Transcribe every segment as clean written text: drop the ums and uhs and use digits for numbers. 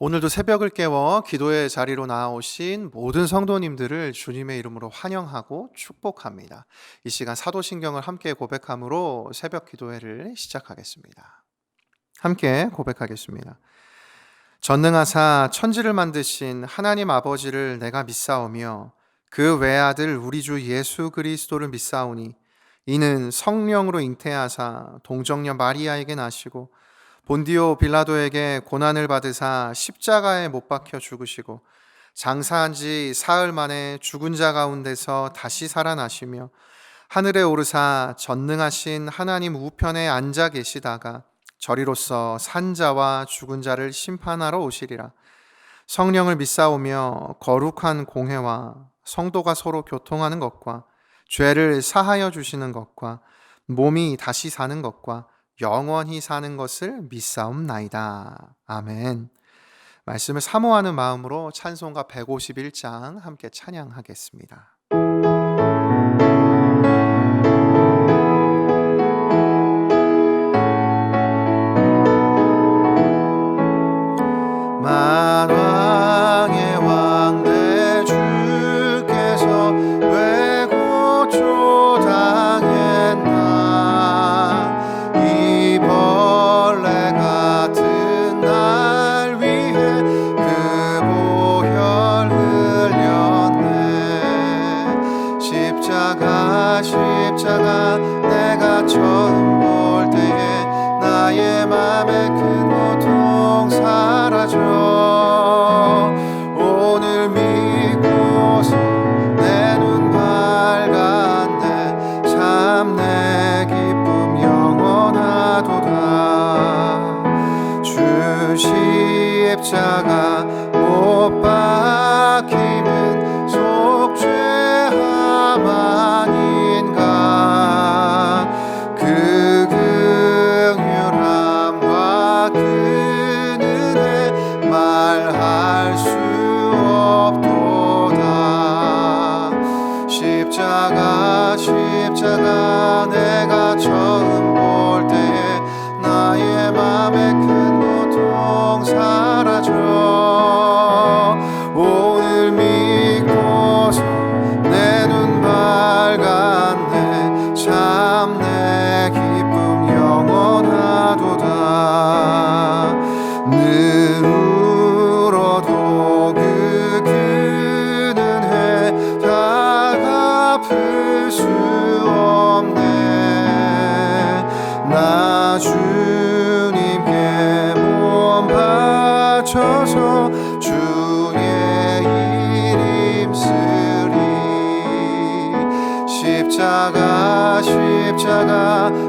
오늘도 새벽을 깨워 기도의 자리로 나아오신 모든 성도님들을 주님의 이름으로 환영하고 축복합니다. 이 시간 사도신경을 함께 고백함으로 새벽 기도회를 시작하겠습니다. 함께 고백하겠습니다. 전능하사 천지를 만드신 하나님 아버지를 내가 믿사오며 그 외아들 우리 주 예수 그리스도를 믿사오니 이는 성령으로 잉태하사 동정녀 마리아에게 나시고 본디오 빌라도에게 고난을 받으사 십자가에 못 박혀 죽으시고 장사한 지 사흘 만에 죽은 자 가운데서 다시 살아나시며 하늘에 오르사 전능하신 하나님 우편에 앉아 계시다가 저리로서 산 자와 죽은 자를 심판하러 오시리라. 성령을 믿사오며 거룩한 공회와 성도가 서로 교통하는 것과 죄를 사하여 주시는 것과 몸이 다시 사는 것과 영원히 사는 것을 믿사옵나이다. 아멘. 말씀을 사모하는 마음으로 찬송가 151장 함께 찬양하겠습니다. 만왕의 왕 내 주께서 왜 고초당했나 이 벌레 같은 날 위해 그 보혈 흘렸네. 십자가 내가 처음 볼 때에 나의 맘에 큰 고통 사라져 오늘 믿고서 내 눈 밝았네. 참 내 기쁨 영원하도다. 주 십자가 못 박힘은 속죄함 아닌가. 그 긍휼함과 그 은혜 말할 수 없도다. 십자가 내가 처음 볼 때에 나의 맘에 큰 고통 사라져 오늘 믿고서 내 눈 밝았네. 참 내 기쁨 영원하도다. 늘 울어도 그 큰 은혜 다 갚을 수 없네. 나 주님께 몸 바쳐서 주의 일 힘쓰리. 십자가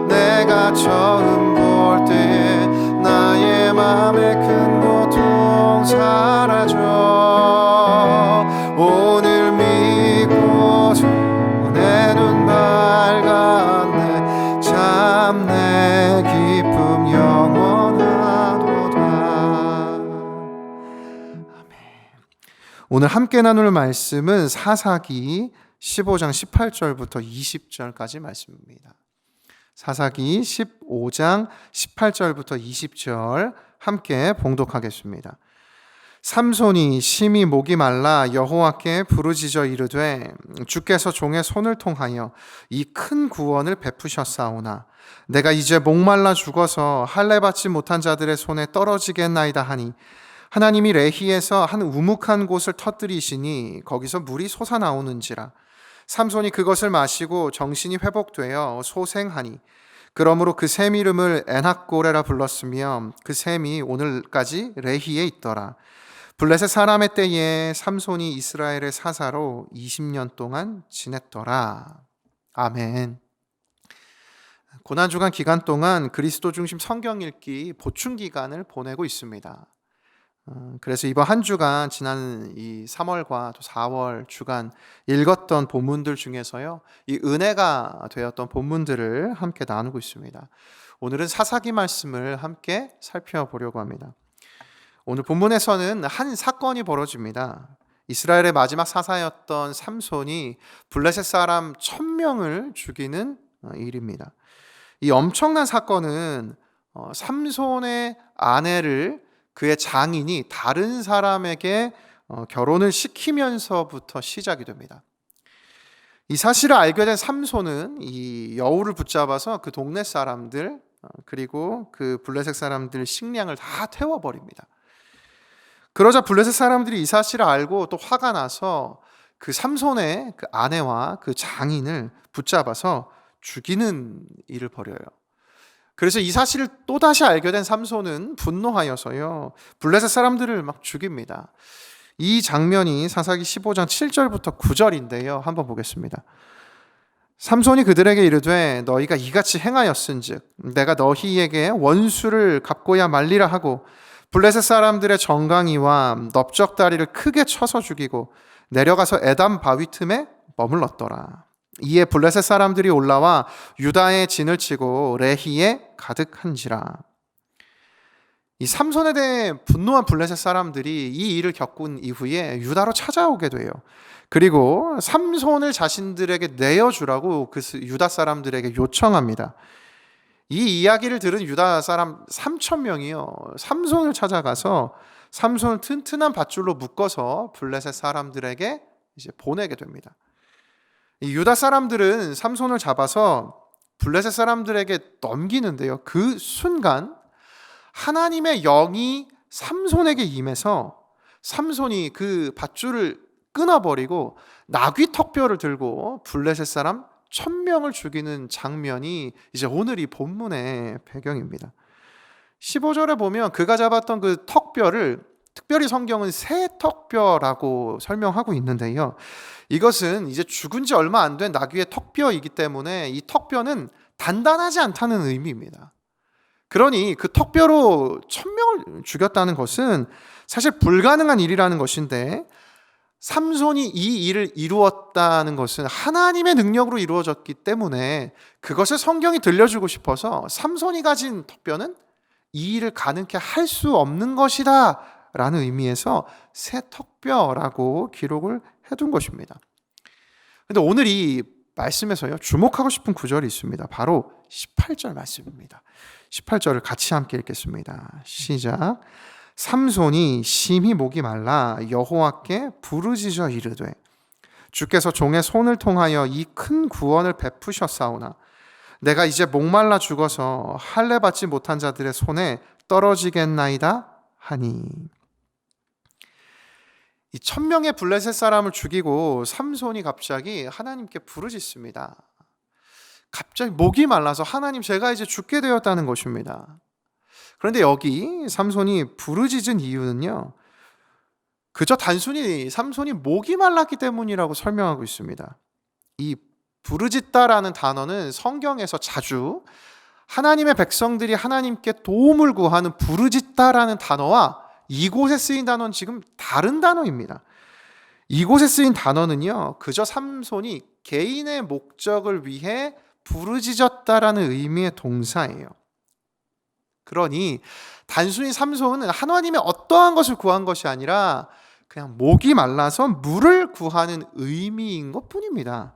내가 처음 볼 때에 나의 맘에 큰 고통 사라져 오늘 믿고서 내 눈 밝았네. 참 내 기쁨 영원하도다. 아멘. 오늘 함께 나눌 말씀은 사사기 15장 18절부터 20절까지 말씀입니다. 사사기 15장 18절부터 20절 함께 봉독하겠습니다. 삼손이 심히 목이 말라 여호와께 부르짖어 이르되 주께서 종의 손을 통하여 이 큰 구원을 베푸셨사오나 내가 이제 목말라 죽어서 할례 받지 못한 자들의 손에 떨어지겠나이다 하니 하나님이 레히에서 한 우묵한 곳을 터뜨리시니 거기서 물이 솟아나오는지라. 삼손이 그것을 마시고 정신이 회복되어 소생하니 그러므로 그 샘 이름을 엔학고레라 불렀으며 그 샘이 오늘까지 레히에 있더라. 블레셋 사람의 때에 삼손이 이스라엘의 사사로 20년 동안 지냈더라. 아멘. 고난주간 기간 동안 그리스도 중심 성경 읽기 보충 기간을 보내고 있습니다. 그래서 이번 한 주간 지난 이 3월과 또 4월 주간 읽었던 본문들 중에서요, 이 은혜가 되었던 본문들을 함께 나누고 있습니다. 오늘은 사사기 말씀을 함께 살펴보려고 합니다. 오늘 본문에서는 한 사건이 벌어집니다. 이스라엘의 마지막 사사였던 삼손이 블레셋 사람 1000명을 죽이는 일입니다. 이 엄청난 사건은 삼손의 아내를 그의 장인이 다른 사람에게 결혼을 시키면서부터 시작이 됩니다. 이 사실을 알게 된 삼손은 이 여우를 붙잡아서 그 동네 사람들 그리고 그 블레셋 사람들 식량을 다 태워버립니다. 그러자 블레셋 사람들이 이 사실을 알고 또 화가 나서 그 삼손의 그 아내와 그 장인을 붙잡아서 죽이는 일을 벌여요. 그래서 이 사실을 또다시 알게 된 삼손은 분노하여서요, 블레셋 사람들을 막 죽입니다. 이 장면이 사사기 15장 7절부터 9절인데요. 한번 보겠습니다. 삼손이 그들에게 이르되 너희가 이같이 행하였은즉 내가 너희에게 원수를 갚고야 말리라 하고 블레셋 사람들의 정강이와 넓적다리를 크게 쳐서 죽이고 내려가서 에담 바위 틈에 머물렀더라. 이에 블레셋 사람들이 올라와 유다의 진을 치고 레히에 가득한지라. 이 삼손에 대해 분노한 블레셋 사람들이 이 일을 겪은 이후에 유다로 찾아오게 돼요. 그리고 삼손을 자신들에게 내어주라고 그 유다 사람들에게 요청합니다. 이 이야기를 들은 유다 사람 3,000명이요, 삼손을 찾아가서 삼손을 튼튼한 밧줄로 묶어서 블레셋 사람들에게 이제 보내게 됩니다. 이 유다 사람들은 삼손을 잡아서 블레셋 사람들에게 넘기는데요, 그 순간 하나님의 영이 삼손에게 임해서 삼손이 그 밧줄을 끊어버리고 나귀 턱뼈를 들고 블레셋 사람 1,000명을 죽이는 장면이 이제 오늘 이 본문의 배경입니다. 15절에 보면 그가 잡았던 그 턱뼈를 특별히 성경은 새 턱뼈라고 설명하고 있는데요, 이것은 이제 죽은 지 얼마 안 된 나귀의 턱뼈이기 때문에 이 턱뼈는 단단하지 않다는 의미입니다. 그러니 그 턱뼈로 1,000명을 죽였다는 것은 사실 불가능한 일이라는 것인데, 삼손이 이 일을 이루었다는 것은 하나님의 능력으로 이루어졌기 때문에 그것을 성경이 들려주고 싶어서 삼손이 가진 턱뼈는 이 일을 가능케 할 수 없는 것이다 라는 의미에서 새 턱뼈라고 기록을 해둔 것입니다. 그런데 오늘 이 말씀에서요, 주목하고 싶은 구절이 있습니다. 바로 18절 말씀입니다. 18절을 같이 함께 읽겠습니다. 시작. 삼손이 심히 목이 말라 여호와께 부르짖어 이르되 주께서 종의 손을 통하여 이 큰 구원을 베푸셨사오나 내가 이제 목말라 죽어서 할례 받지 못한 자들의 손에 떨어지겠나이다 하니. 이 1,000명의 블레셋 사람을 죽이고 삼손이 갑자기 하나님께 부르짖습니다. 갑자기 목이 말라서 하나님, 제가 이제 죽게 되었다는 것입니다. 그런데 여기 삼손이 부르짖은 이유는요, 그저 단순히 삼손이 목이 말랐기 때문이라고 설명하고 있습니다. 이 부르짖다라는 단어는 성경에서 자주 하나님의 백성들이 하나님께 도움을 구하는 부르짖다라는 단어와 이곳에 쓰인 단어는 지금 다른 단어입니다. 이곳에 쓰인 단어는요, 그저 삼손이 개인의 목적을 위해 부르짖었다라는 의미의 동사예요. 그러니 단순히 삼손은 하나님의 어떠한 것을 구한 것이 아니라 그냥 목이 말라서 물을 구하는 의미인 것뿐입니다.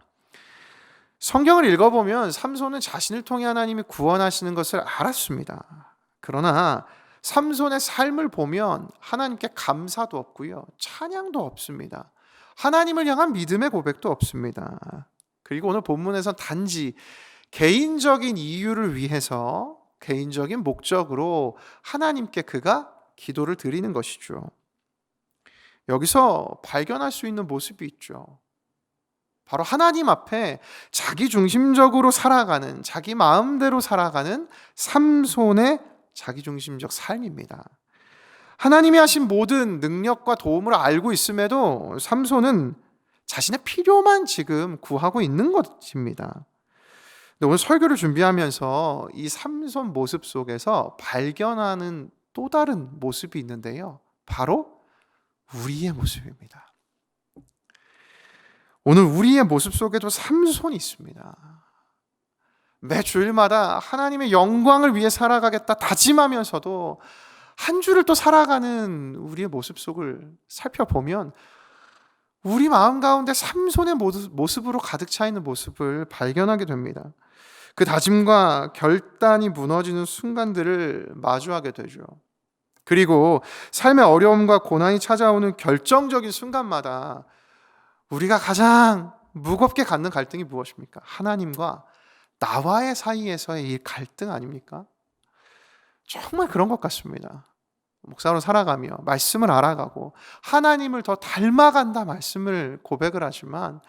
성경을 읽어보면 삼손은 자신을 통해 하나님이 구원하시는 것을 알았습니다. 그러나 삼손의 삶을 보면 하나님께 감사도 없고요, 찬양도 없습니다. 하나님을 향한 믿음의 고백도 없습니다. 그리고 오늘 본문에선 단지 개인적인 이유를 위해서, 개인적인 목적으로 하나님께 그가 기도를 드리는 것이죠. 여기서 발견할 수 있는 모습이 있죠. 바로 하나님 앞에 자기 중심적으로 살아가는, 자기 마음대로 살아가는 삼손의 자기중심적 삶입니다. 하나님이 하신 모든 능력과 도움을 알고 있음에도 삼손은 자신의 필요만 지금 구하고 있는 것입니다. 근데 오늘 설교를 준비하면서 이 삼손 모습 속에서 발견하는 또 다른 모습이 있는데요, 바로 우리의 모습입니다. 오늘 우리의 모습 속에도 삼손이 있습니다. 매 주일마다 하나님의 영광을 위해 살아가겠다 다짐하면서도 한 주를 또 살아가는 우리의 모습 속을 살펴보면 우리 마음 가운데 삼손의 모습으로 가득 차 있는 모습을 발견하게 됩니다. 그 다짐과 결단이 무너지는 순간들을 마주하게 되죠. 그리고 삶의 어려움과 고난이 찾아오는 결정적인 순간마다 우리가 가장 무겁게 갖는 갈등이 무엇입니까? 하나님과 나와의 사이에서의 이 갈등 아닙니까? 정말 그런 것 같습니다. 목사로 살아가며 말씀을 알아가고 하나님을 더 닮아간다 말씀을 고백을 하지만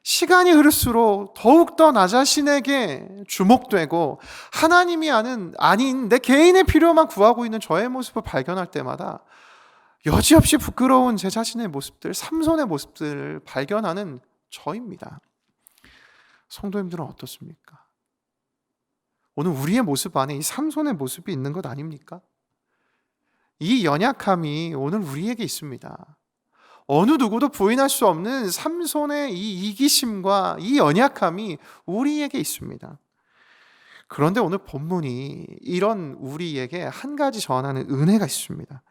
시간이 흐를수록 더욱더 나 자신에게 주목되고 하나님이 아닌 내 개인의 필요만 구하고 있는 저의 모습을 발견할 때마다 여지없이 부끄러운 제 자신의 모습들, 삼손의 모습들을 발견하는 저입니다. 성도님들은 어떻습니까? 오늘 우리의 모습 안에 이 삼손의 모습이 있는 것 아닙니까? 이 연약함이 오늘 우리에게 있습니다. 어느 누구도 부인할 수 없는 삼손의 이 이기심과 이 연약함이 우리에게 있습니다. 그런데 오늘 본문이 이런 우리에게 한 가지 전하는 은혜가 있습니다.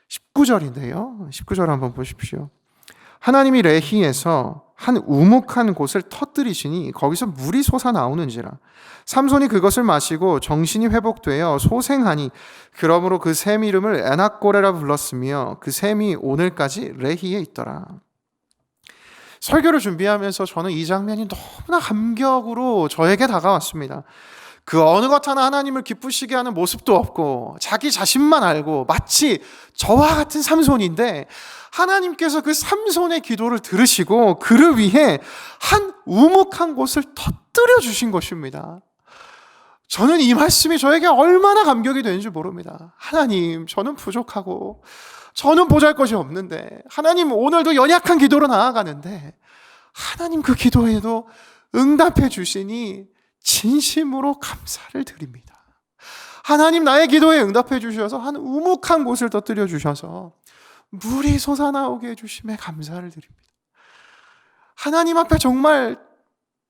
19절인데요. 19절 한번 보십시오. 하나님이 레히에서 한 우묵한 곳을 터뜨리시니 거기서 물이 솟아나오는지라. 삼손이 그것을 마시고 정신이 회복되어 소생하니 그러므로 그 샘 이름을 에낙고레라 불렀으며 그 샘이 오늘까지 레히에 있더라. 설교를 준비하면서 저는 이 장면이 너무나 감격으로 저에게 다가왔습니다. 그 어느 것 하나 하나님을 기쁘시게 하는 모습도 없고 자기 자신만 알고 마치 저와 같은 삼손인데 하나님께서 그 삼손의 기도를 들으시고 그를 위해 한 우묵한 곳을 터뜨려 주신 것입니다. 저는 이 말씀이 저에게 얼마나 감격이 되는지 모릅니다. 하나님, 저는 부족하고 저는 보잘것이 없는데 하나님 오늘도 연약한 기도로 나아가는데 하나님 그 기도에도 응답해 주시니 진심으로 감사를 드립니다. 하나님 나의 기도에 응답해 주셔서 한 우묵한 곳을 터뜨려 주셔서 물이 솟아나오게 해주심에 감사를 드립니다. 하나님 앞에 정말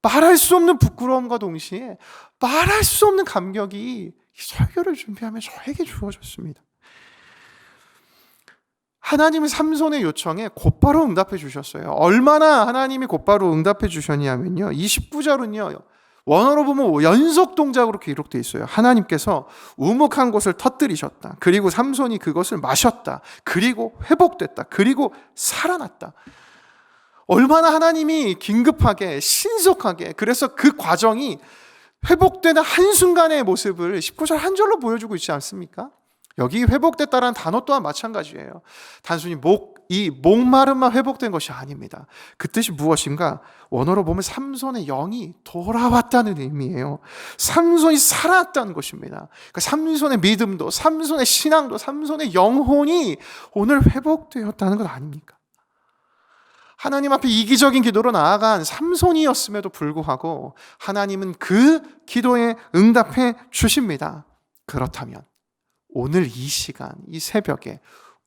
말할 수 없는 부끄러움과 동시에 말할 수 없는 감격이 설교를 준비하며 저에게 주어졌습니다. 하나님은 삼손의 요청에 곧바로 응답해 주셨어요. 얼마나 하나님이 곧바로 응답해 주셨냐면요, 29절은요 원어로 보면 연속 동작으로 기록되어 있어요. 하나님께서 우묵한 곳을 터뜨리셨다. 그리고 삼손이 그것을 마셨다. 그리고 회복됐다. 그리고 살아났다. 얼마나 하나님이 긴급하게 신속하게, 그래서 그 과정이 회복되는 한순간의 모습을 19절 한 절로 보여주고 있지 않습니까? 여기 회복됐다라는 단어 또한 마찬가지예요. 단순히 이 목마름만 회복된 것이 아닙니다. 그 뜻이 무엇인가? 원어로 보면 삼손의 영이 돌아왔다는 의미예요. 삼손이 살아났다는 것입니다. 그러니까 삼손의 믿음도, 삼손의 신앙도, 삼손의 영혼이 오늘 회복되었다는 것 아닙니까? 하나님 앞에 이기적인 기도로 나아간 삼손이었음에도 불구하고 하나님은 그 기도에 응답해 주십니다. 그렇다면 오늘 이 시간, 이 새벽에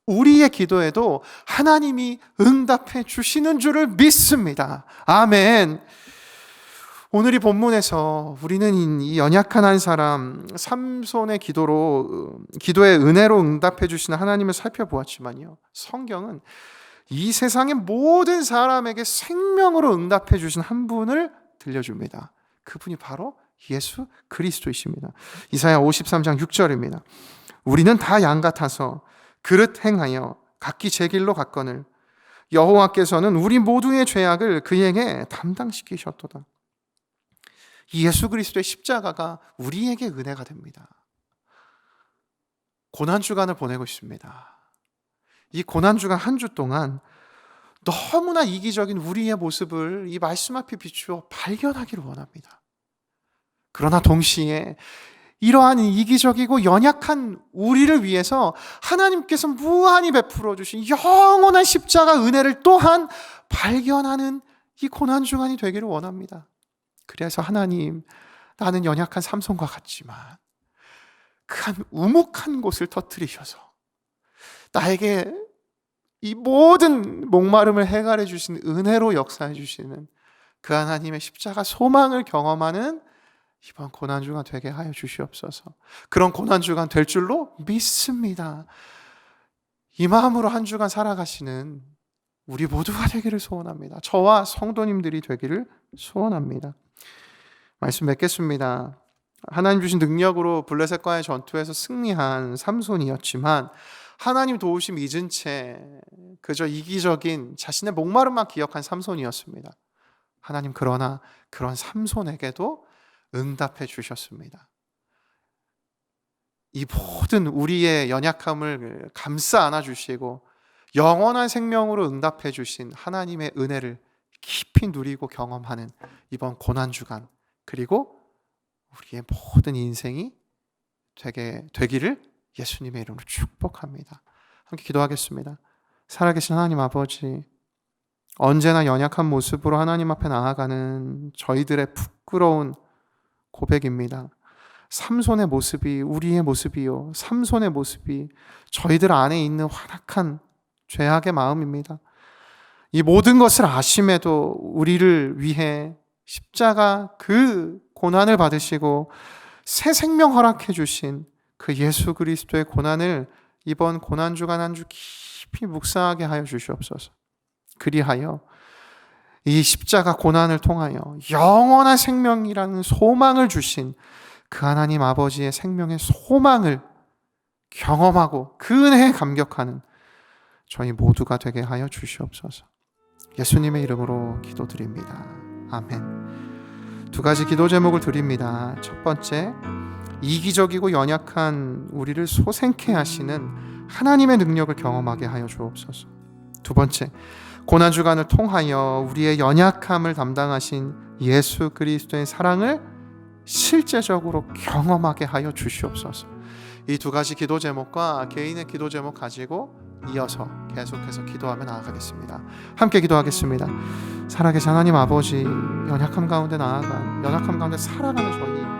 우리의 기도에도 하나님이 응답해 주시는 줄을 믿습니다. 아멘. 오늘 이 본문에서 우리는 이 연약한 한 사람 삼손의 기도에 은혜로 응답해 주시는 하나님을 살펴보았지만요, 성경은 이 세상의 모든 사람에게 생명으로 응답해 주신 한 분을 들려줍니다. 그분이 바로 예수 그리스도이십니다. 이사야 53장 6절입니다. 우리는 다 양 같아서 그릇 행하여 각기 제 길로 갔거늘 여호와께서는 우리 모두의 죄악을 그에게 담당시키셨도다. 이 예수 그리스도의 십자가가 우리에게 은혜가 됩니다. 고난주간을 보내고 있습니다. 이 고난주간 한 주 동안 너무나 이기적인 우리의 모습을 이 말씀 앞에 비추어 발견하기를 원합니다. 그러나 동시에 이러한 이기적이고 연약한 우리를 위해서 하나님께서 무한히 베풀어 주신 영원한 십자가 은혜를 또한 발견하는 이 고난주간이 되기를 원합니다. 그래서 하나님, 나는 연약한 삼손과 같지만 그 한 우묵한 곳을 터뜨리셔서 나에게 이 모든 목마름을 해결해 주신 은혜로 역사해 주시는 그 하나님의 십자가 소망을 경험하는 이번 고난주간 되게 하여 주시옵소서. 그런 고난주간 될 줄로 믿습니다. 이 마음으로 한 주간 살아가시는 우리 모두가 되기를 소원합니다. 저와 성도님들이 되기를 소원합니다. 말씀 맺겠습니다. 하나님 주신 능력으로 블레셋과의 전투에서 승리한 삼손이었지만 하나님 도우심 잊은 채 그저 이기적인 자신의 목마름만 기억한 삼손이었습니다. 하나님 그러나 그런 삼손에게도 응답해 주셨습니다. 이 모든 우리의 연약함을 감싸 안아 주시고 영원한 생명으로 응답해 주신 하나님의 은혜를 깊이 누리고 경험하는 이번 고난주간, 그리고 우리의 모든 인생이 되기를 예수님의 이름으로 축복합니다. 함께 기도하겠습니다. 살아계신 하나님 아버지, 언제나 연약한 모습으로 하나님 앞에 나아가는 저희들의 부끄러운 고백입니다. 삼손의 모습이 우리의 모습이요, 삼손의 모습이 저희들 안에 있는 완악한 죄악의 마음입니다. 이 모든 것을 아심에도 우리를 위해 십자가 그 고난을 받으시고 새 생명 허락해 주신 그 예수 그리스도의 고난을 이번 고난주간 한 주 깊이 묵상하게 하여 주시옵소서. 그리하여 이 십자가 고난을 통하여 영원한 생명이라는 소망을 주신 그 하나님 아버지의 생명의 소망을 경험하고 그 은혜에 감격하는 저희 모두가 되게 하여 주시옵소서. 예수님의 이름으로 기도드립니다. 아멘. 두 가지 기도 제목을 드립니다. 첫 번째, 이기적이고 연약한 우리를 소생케 하시는 하나님의 능력을 경험하게 하여 주옵소서. 두 번째, 고난주간을 통하여 우리의 연약함을 담당하신 예수 그리스도의 사랑을 실제적으로 경험하게 하여 주시옵소서. 이 두 가지 기도 제목과 개인의 기도 제목 가지고 이어서 계속해서 기도하며 나아가겠습니다. 함께 기도하겠습니다. 살아계신 하나님 아버지, 연약함 가운데 살아가는 저희